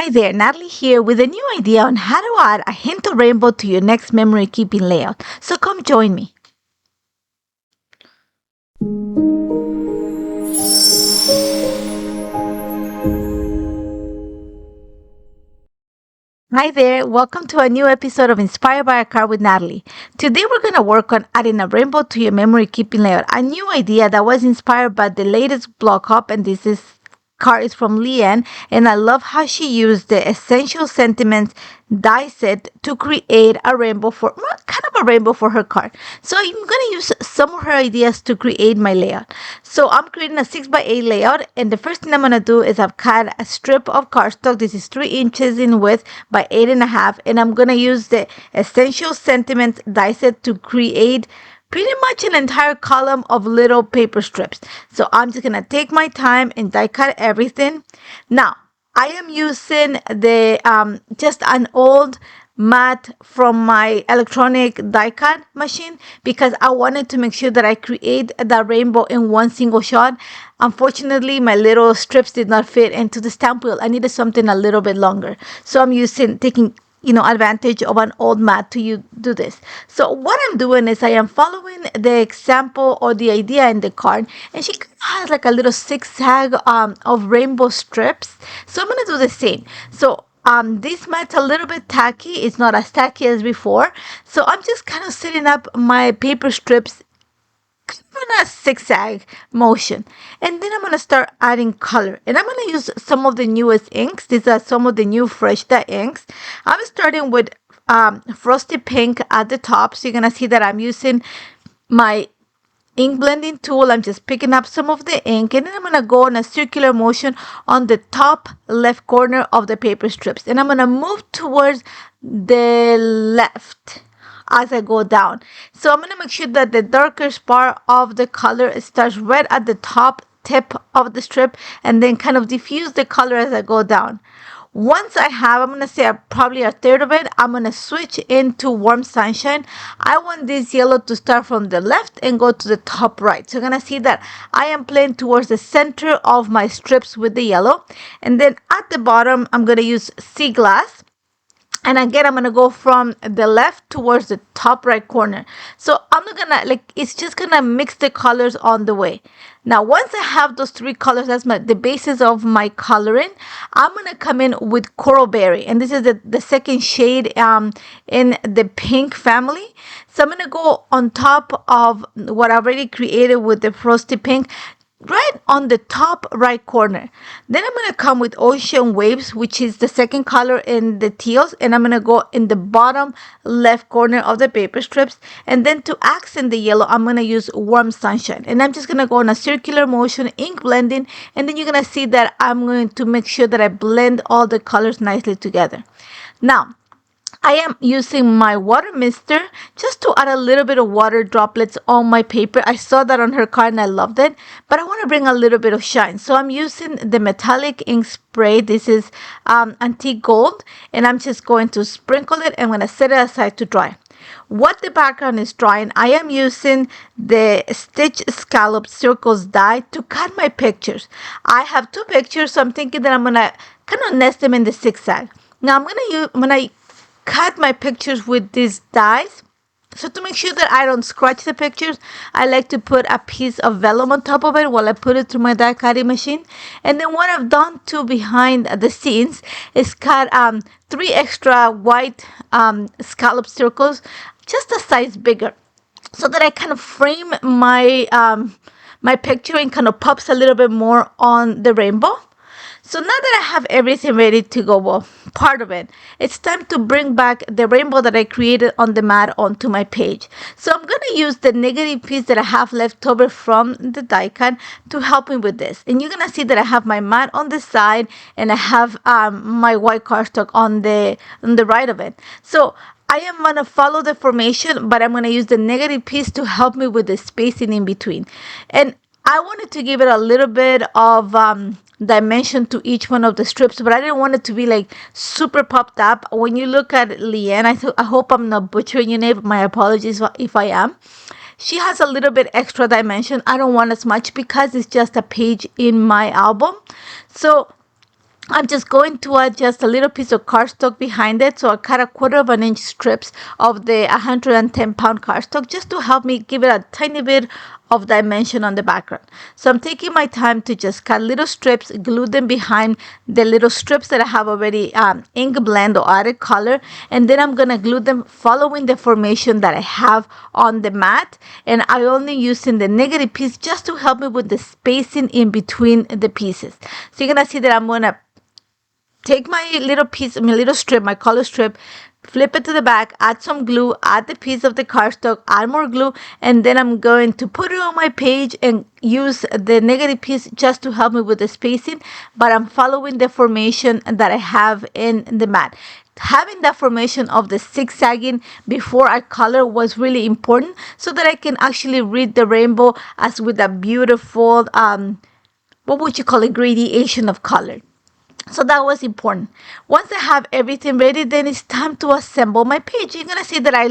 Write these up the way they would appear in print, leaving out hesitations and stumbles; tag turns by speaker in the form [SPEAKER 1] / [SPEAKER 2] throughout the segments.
[SPEAKER 1] Hi there, Natalie here with a new idea on how to add a hint of rainbow to your next memory keeping layout. So come join me. Hi there, welcome to a new episode of Inspired by a Card with Natalie. Today we're going to work on adding a rainbow to your memory keeping layout. A new idea that was inspired by the latest blog hop, and this card is from Leanne, and I love how she used the essential sentiments die set to create a rainbow for kind of a rainbow for her card. So I'm going to use some of her ideas to create my layout. So I'm creating a 6x8 layout, and the first thing I'm going to do is I've cut a strip of cardstock. This is 3 inches in width by 8.5, and I'm going to use the essential sentiments die set to create pretty much an entire column of little paper strips. So I'm just gonna take my time and die cut everything. Now I am using the just an old mat from my electronic die cut machine because I wanted to make sure that I create the rainbow in one single shot. Unfortunately, my little strips did not fit into the stamp wheel. I needed something a little bit longer, so I'm taking advantage of an old mat to do this. So what I'm doing is I am following the example or the idea in the card, and she has like a little zigzag of rainbow strips. So I'm gonna do the same. So this mat's a little bit tacky. It's not as tacky as before. So I'm just kind of setting up my paper strips in a zigzag motion, and then I'm going to start adding color, and I'm going to use some of the newest inks. These are some of the new fresh dye inks. I'm starting with frosty pink at the top, so you're going to see that I'm using my ink blending tool. I'm just picking up some of the ink, and then I'm going to go in a circular motion on the top left corner of the paper strips, and I'm going to move towards the left as I go down. So I'm going to make sure that the darkest part of the color starts right at the top tip of the strip, and then kind of diffuse the color as I go down. Once I'm going to say probably a third of it, I'm going to switch into warm sunshine. I want this yellow to start from the left and go to the top right. So you're going to see that I am playing towards the center of my strips with the yellow. And then at the bottom, I'm going to use sea glass. And again, I'm going to go from the left towards the top right corner. So I'm not going to, it's just going to mix the colors on the way. Now, once I have those 3 colors, that's the basis of my coloring, I'm going to come in with Coral Berry. And this is the second shade in the pink family. So I'm going to go on top of what I already created with the frosty pink, right on the top right corner. Then I'm going to come with Ocean Waves, which is the second color in the teals, and I'm going to go in the bottom left corner of the paper strips. And then to accent the yellow, I'm going to use Warm Sunshine, and I'm just going to go in a circular motion, ink blending, and then you're going to see that I'm going to make sure that I blend all the colors nicely together. Now I am using my water mister just to add a little bit of water droplets on my paper. I saw that on her card and I loved it, but I want to bring a little bit of shine. So I'm using the metallic ink spray. This is antique gold, and I'm just going to sprinkle it. I'm going to set it aside to dry. What the background is drying, I am using the Stitch Scalloped Circles die to cut my pictures. I have 2 pictures, so I'm thinking that I'm going to kind of nest them in the zigzag. Now I'm going to cut my pictures with these dies. So to make sure that I don't scratch the pictures, I like to put a piece of vellum on top of it while I put it through my die cutting machine. And then what I've done too behind the scenes is cut 3 extra white scallop circles, just a size bigger, so that I kind of frame my my picture and kind of pops a little bit more on the rainbow. So now that I have everything ready to go, well, part of it, it's time to bring back the rainbow that I created on the mat onto my page. So I'm going to use the negative piece that I have left over from the die cut to help me with this. And you're going to see that I have my mat on the side, and I have my white cardstock on the right of it. So I am going to follow the formation, but I'm going to use the negative piece to help me with the spacing in between. And I wanted to give it a little bit of dimension to each one of the strips, but I didn't want it to be like super popped up. When you look at Leanne, I hope I'm not butchering your name. My apologies if I am. She has a little bit extra dimension. I don't want as much because it's just a page in my album. So I'm just going to add just a little piece of cardstock behind it. So I cut a 1/4 inch strips of the 110-pound cardstock just to help me give it a tiny bit of dimension on the background. So I'm taking my time to just cut little strips, glue them behind the little strips that I have already ink blend or added color, and then I'm gonna glue them following the formation that I have on the mat. And I only using the negative piece just to help me with the spacing in between the pieces. So you're gonna see that I'm gonna take my little piece, my little strip, my color strip, flip it to the back, add some glue, add the piece of the cardstock, add more glue, and then I'm going to put it on my page and use the negative piece just to help me with the spacing, but I'm following the formation that I have in the mat. Having that formation of the zigzagging before I color was really important so that I can actually read the rainbow as with a beautiful, what would you call it, gradation of color. So that was important. Once I have everything ready, then it's time to assemble my page. You're gonna see that I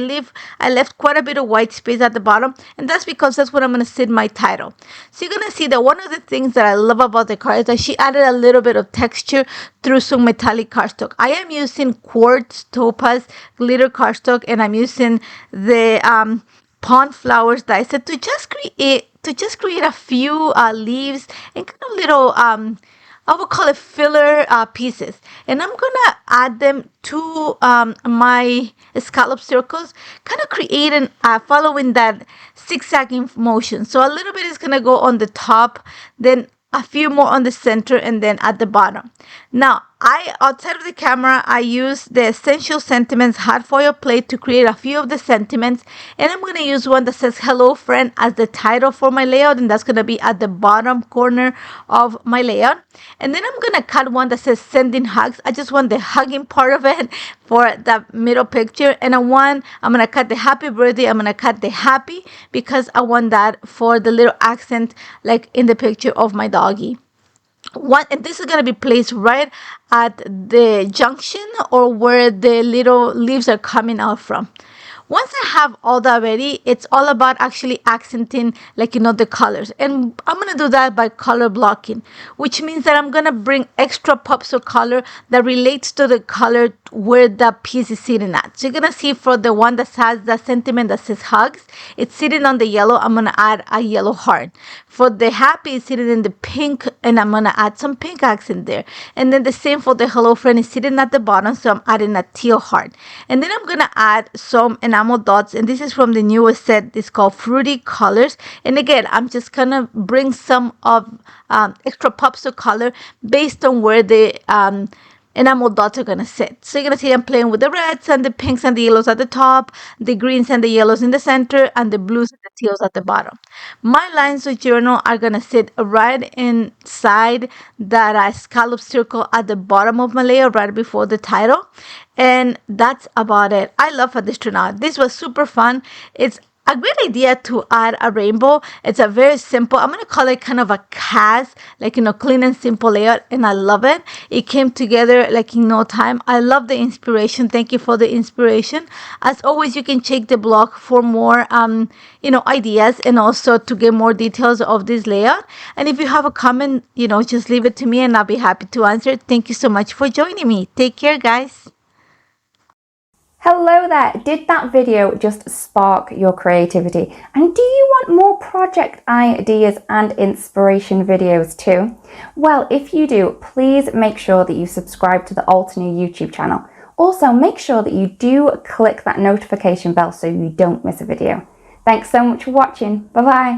[SPEAKER 1] left quite a bit of white space at the bottom, and that's because that's where I'm gonna sit my title. So you're gonna see that one of the things that I love about the card is that she added a little bit of texture through some metallic cardstock. I am using quartz topaz glitter cardstock, and I'm using the pond flowers diced to just create a few leaves and kind of little I would call it filler pieces, and I'm gonna add them to my scallop circles, kind of creating following that zigzagging motion. So a little bit is gonna go on the top, then a few more on the center, and then at the bottom. Now, outside of the camera, I use the Essential Sentiments hot foil plate to create a few of the sentiments, and I'm going to use one that says hello friend as the title for my layout, and that's going to be at the bottom corner of my layout. And then I'm going to cut one that says sending hugs. I just want the hugging part of it for that middle picture, and I'm going to cut the happy birthday. I'm going to cut the happy because I want that for the little accent like in the picture of my doggy. And this is going to be placed right at the junction or where the little leaves are coming out from. Once I have all that ready, it's all about actually accenting, like, the colors. And I'm going to do that by color blocking, which means that I'm going to bring extra pops of color that relates to the color where the piece is sitting at. So you're going to see for the one that has the sentiment that says hugs, it's sitting on the yellow. I'm going to add a yellow heart. For the happy, it's sitting in the pink, and I'm going to add some pink accent there. And then the same for the hello friend is sitting at the bottom, so I'm adding a teal heart. And then I'm going to add some enamel dots, and this is from the newest set. It's called Fruity Colors. And again, I'm just going to bring some of extra pops of color based on where the enamel dots are going to sit. So you're going to see I'm playing with the reds and the pinks and the yellows at the top, the greens and the yellows in the center, and the blues and the teals at the bottom. My lines of journal are going to sit right inside that scallop circle at the bottom of my layer right before the title. And that's about it. I love how this turned out. This was super fun. It's a great idea to add a rainbow. It's a very simple, I'm going to call it kind of a cast, like, clean and simple layout, and I love it. It came together like in no time. I love the inspiration. Thank you for the inspiration. As always, you can check the blog for more, ideas, and also to get more details of this layout. And if you have a comment, just leave it to me and I'll be happy to answer it. Thank you so much for joining me. Take care, guys.
[SPEAKER 2] Hello there! Did that video just spark your creativity? And do you want more project ideas and inspiration videos too? Well, if you do, please make sure that you subscribe to the Altenew YouTube channel. Also, make sure that you do click that notification bell so you don't miss a video. Thanks so much for watching. Bye bye!